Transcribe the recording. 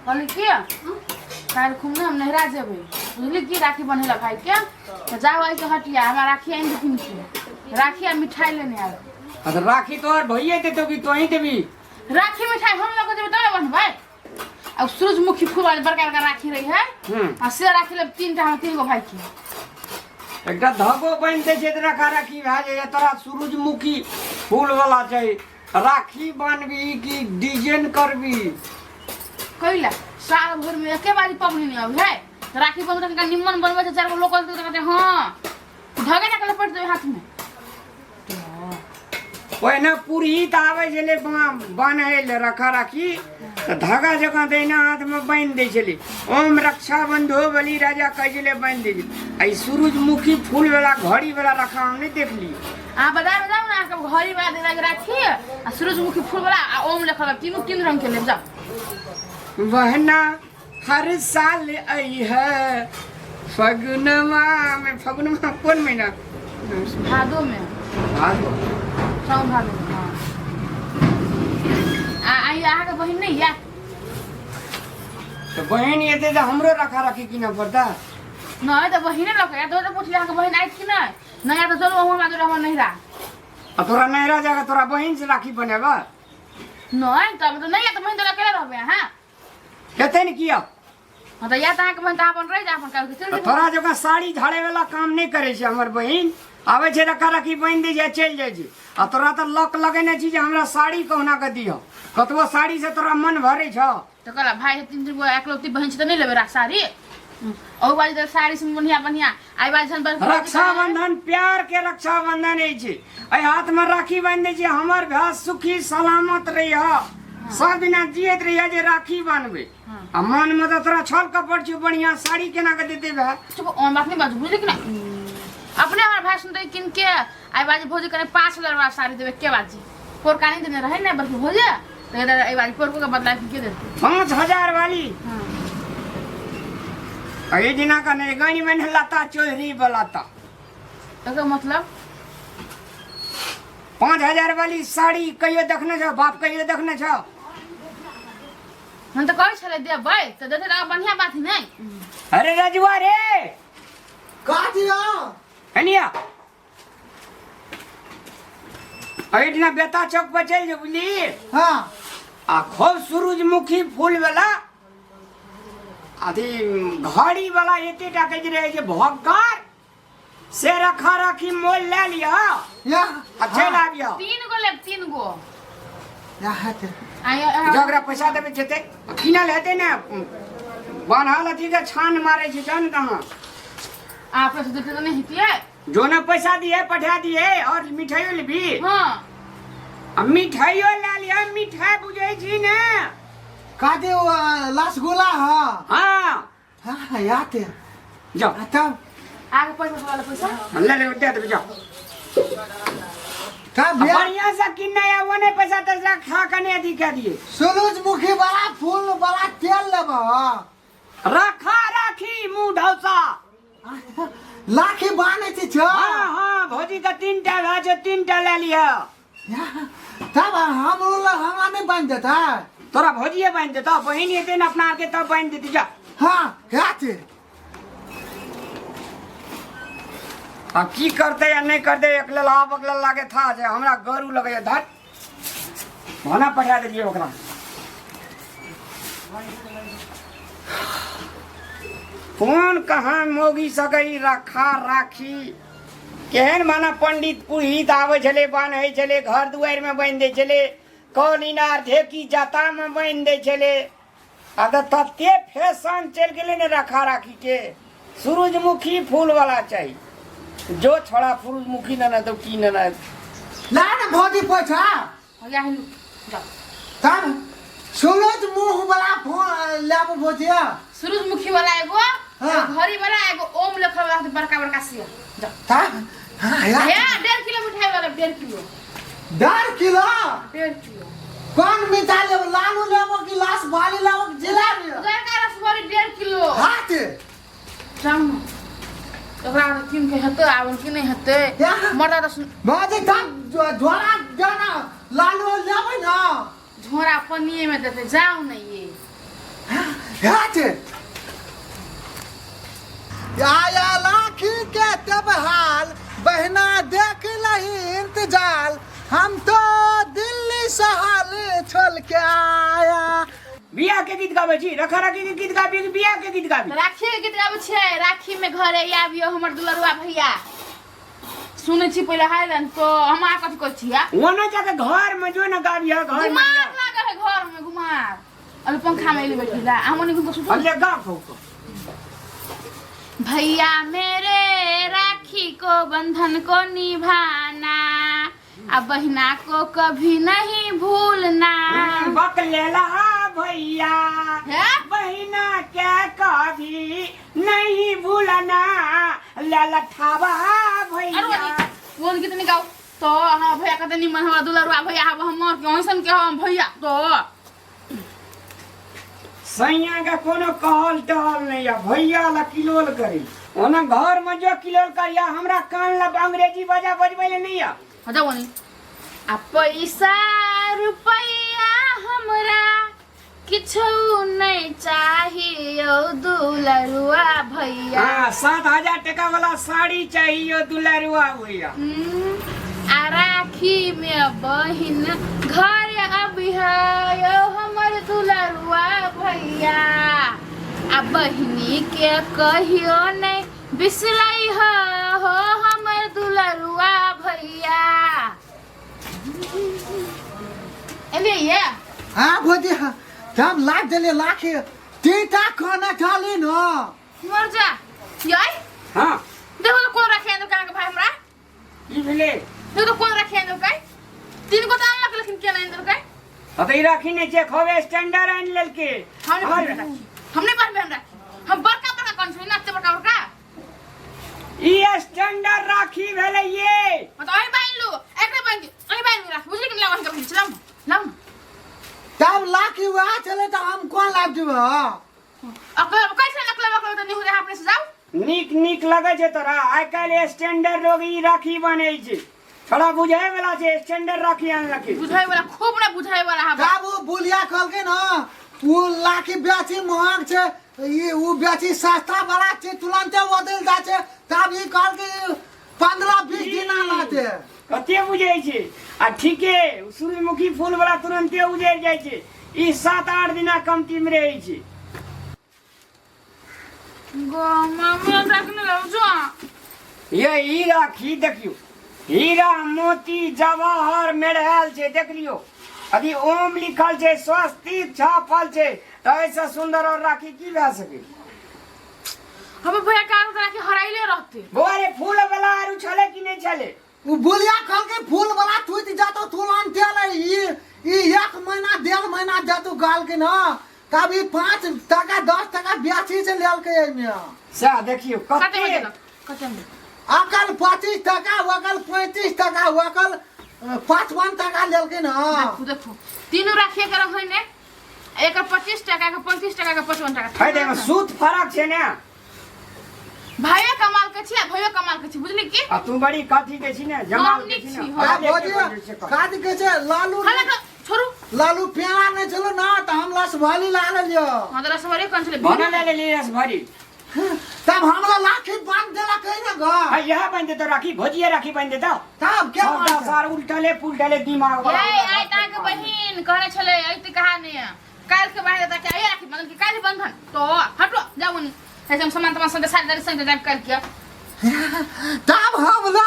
कहली कि काल खुमने हम नहरा जेबै बुझली कि राखी बनेला भाई के तो जाओ आई के हटिया हमरा राखी आइन किन के राखी आ मिठाई लेने आ तो राखी तोहर भैये दे तो तू ही देबी राखी मिठाई हम लोग जेबै तब बन भाई अब सूरजमुखी फूल वाली बड़का बड़का राखी रही है आ से राखी ले 3 गो भाई की एकटा धागो बन दे जे रखा राखी भा जाए तोरा सूरजमुखी फूल वाला चाहिए राखी बनबी कि डिजाइन करबी कइला साल भर में एके बारी पबनी नहीं अब है राखी बंधन का निम्मन बनबे छै 4 गो लोकल तो कहते हां धगे ना कल पड़ दे हाथ में ओने पुरहित आवे छले बान्हल रखा राखी तो धागा जगह देना हाथ में बांध दे छले ओम रक्षा बंधो बलि राजा कह छले बांध दे आई सूरजमुखी फूल वाला घड़ी वाला रखा हमने देख ली आ बताओ ना कब घड़ी वाला दे लग राखी आ सूरजमुखी फूल वाला आ ओम लिखल तीन रंग के ले जा बहना हर साल आई है फगुनमा में फगुनमा कौन महीना भादो में भादो सावन भादो में हां आई आ के बहिन नहीं या तो बहन ये दे हमरो रखा राखी की ना पड़ता नहीं तो बहिने लग या तो पूछ ले के बहिन आई कि नहीं नहीं तो चलो हम मादुर हम नहीं रा आ तोरा नहीं रह जाएगा तोरा बहन से राखी बनेबा नहीं तब तो नहीं है तो बहिन तो अकेले रहबे हां कहते न किया हां तो या ता के बहिन त अपन रह जा अपन काल के चल तोरा जगह साड़ी झाड़े वाला काम नहीं करे छे हमर बहन आवे छे रखा राखी बन दे जाए चल जाए छी आ तोरा तो लक लगेने छी जे हमरा साड़ी कहना के दियो कतबो साड़ी से तोरा मन भरे छ तो कहला भाई 3 गो एकलौती बहन छ त नहीं लेबे रा साड़ी ओ बाजी तो साड़ी से बढ़िया आई बाजी जन रक्षाबंधन प्यार के रक्षाबंधन है छे आई हाथ में राखी बांध दे छे हमर भैया सुखी सलामत रहिया सब दिना जियत रहिया जे राखी बांधबे आ मन में तो तोरा छल कपड़ छ बढ़िया साड़ी केना के देते भै चुप ऑन बात नहीं बाजू बुझली कि ना अपने हमार भाई सुनते किन के आई बाजी भोज करे 5000 वाला साड़ी देबे के बाजी पोर कानी देने रहे ना बल्कि भोज तो इधर आई बाजी पोर को का बदला के देते 5000 वाली हां अये दिना का नहीं गानी में लाता चोरी बलाता तो मतलब 5000 वाली साड़ी कहियो देखने छ बाप कहियो देखने छ हम तो कह छले दे भाई तो देते ना बढ़िया बात ही नहीं अरे रजुआ रे का दिया हनिया अये दिना बेता चौक पर चल बुली हां आ खूब सूरजमुखी फूल वाला अथी घड़ी वाला एते टा के रहे जे भगकार से रखा राखी मोल ले लिया या अच्छा ला दिया 3 गो या हते जगरा पैसा देबे छते किना लेते ना बान्हल अथी के छान मारे छै जान कहां आप से देते तो नहीं हितिए जो ना पैसा दिए पठा दिए और मिठाइयो लेबी हां अब मिठाइयो ला लिया मिठाई बुझै छी ना का दे रसगुल्ला हां हां हां याते जाओ आता आगे पैसा वाला पैसा ले ले दे दे जाओ का भैया बढ़िया से किन्ना या वने पैसा तजरा खा कने अधिक के दिए सूरजमुखी वाला फूल वाला तेल लेबा रखा राखी मुंह ढौसा लाखी बाने छ हां हां भौजी का 3टा भाज 3टा ले लिया तब हम लोग हमारे नहीं बांध देता तोरा भौजिए बांध देता बहन ये दिन अपना के तब बांध देती जा हां याते आ की करते या नहीं करते एक लला बगल लागे था जे हमरा गरू लगे धट भाना पठा दे ओकरा कौन कहाँ मोगी सकई रखा राखी केहन माना पंडित पुरोहित आवे छले बान्हे छले घर दुआर में बांध दे छले कौलिनार ढेकी जाता में बांध दे छले अगर तते फैशन चल गेले ने रखा राखी के सूरजमुखी फूल वाला चाहिए जो छोड़ा सूरजमुखी ना तो की ना ला ना भौजी पैसा या हिलू जा तब सूरजमुखी वाला फोन लेबो भौजिया सूरजमुखी वाला एगो हाँ। घड़ी वाला एगो ओम लिखल वाला बड़का बड़का सिया जा तब हां या या 1.5 किलो मिठाई वाला 1.5 किलो 1.5 किलो 1.5 किलो कौन मिठाई लेबो लालू लेबो कि लास वाली लेबो कि जिलाबी उधर रसभरी 1.5 किलो हाथ जाम ओकरा किन के हते आवन कि नहीं हते या। मर्दा तो भौजी तब झोला जाना लालू लेबो ना झोरा पनिए में देते जाओ नहीं ये हेते आया लाखी के तब हाल बहना देख लही इंतजार हम तो दिल्ली से हाल छोड़ के आया। बिया के गीत गाबै छी, रखा राखी के गीत गाबी कि बिया के गीत गाबी? राखी के गीत गाबै छै। राखी में घरे आबियो हमर दुलरुआ भैया सुनै छी पहिले हायलन तो हमरा कथि कहै छिया ओना जाके घर में जो ना गाबिया घर में घुमार लागे है घर में घुमार अरे पंखा में ले बैठिला हमनी को सुन अरे गा खो भैया मेरे राखी को बंधन को निभाना अब बहना को कभी नहीं भूलना। बकलेला भैया है? बहिना के कभी नहीं भूलना ललठावा भैया। वो गीत नहीं गाओ तो हाँ भैया कहते निमन हमारा दुलरुआ भैया हमर कैसन के हम भैया तो सैया का कोनो कहल टहल नहीं है भैया ला किलोल करी ओना घर में जो किलोल करिया हमरा कान ला अंग्रेजी बजा बजबै ले नहीं है। हटा वो नहीं आ पैसा रुपया हमरा किछु नहीं चाहिए दुलरुआ भैया। हाँ 7,000 टका वाला साड़ी चाहिए दुलरुआ भैया। आ राखी में बहिन घर अभी है हमर दुलरुआ भैया आ बहिनी के कहियो नहीं बिसरई हो हमर दुलरुआ भैया। एले ये हाँ भोजी हम लाख देले लाखी तीता खाना खाली न मर जा याई हाँ देखो तो कौन रखे हैं दुकान के भाई हमरा ई भेले देखो तो कौन रखे हैं दुकान तीन को दाम लग लेकिन क्या नहीं दुकान अतई राखी ने चेक होवे स्टैंडर्ड आइन लेल के हमने पर बहन रखी हम बड़का बड़का कौन से नाते बड़का बड़का ई स्टैंडर्ड राखी भेले ये मतलब अही बाइन लो एकरे बाइन अही बाइन राख बुझली कि लावन के चलाऊ लाऊ तब लाखी वहाँ चले तो हम कौन लाभ देब अगर कैसे नकल वकल तो नहीं हो रहा अपने से जाओ नीक नीक लगे छे तोरा आइ काल्हि स्टैंडर्ड लोग ई राखी बनै छै थोड़ा बुझाए वाला छै स्टैंडर्ड राखी आन लके बुझाई वाला खूब ना बुझाई वाला हा तब वो बुलिया कहल के न वो लाखी बेची महंग छे ये वो बेची सस्ता बड़ा छे तुरंते बदल जा छे तब ये कहल के 15-20 दिन लाते कते बुझै छै आ ठीके सूर्यमुखी फूल वाला तुरंते उजड़ जाइ छै ई 7-8 दिना कमती में रहै छै। गो मामा रखने लो जो ये ई राखी देखियो हीरा मोती जवाहर मेढ़ल छै देख लियो अभी ओम लिखल छै स्वस्तिक छापल छै तो ऐसा सुंदर और राखी की भए सके। हम भैया का राखी हराइले रहते बोरे फूल वाला आरु छले कि नहीं छले वो बुलिया कहल के फूल वाला थुत जातो तुरंते ले ये 1 महीना 1.5 महीना जातो गाल के न तब ये 5 टका 10 टका बेची से लेल के में सा देखियो कते कते में कते में अकल 25 टका वकल 35 टका वकल 55 टका लेल के न देखो देखो तीनों राखी के रख ने एक 25 टका का 35 टका का 55 टका फायदे में सूत फरक छै ने भैया कमाल के छी भैया कमाल के छी बुझली की आ तू बड़ी काठी के छी ने जमाल के छी हम ने आ भोजी काज के छे लालू हाला का छोरू लालू प्यारा ने चलो ना त हम लस भाली ला ले लियो मदरा सवारी कौन चले बना ले ले रस भरी तब हमरा लाठी बांध देला कहीं ना ग आ यह बन दे तो राखी भोजिया राखी बन दे तो तब क्या सब बात सार उल्टले पुल्टले दिमाग वाला ए आई ता के बहिन करे छले ऐते कहा ने काल के बाद ता के आई राखी मतलब कि काल बंधन तो हटो जाओ नहीं ऐसे हम सामान तमाम संग सारी संग जाब कर के तब हम ला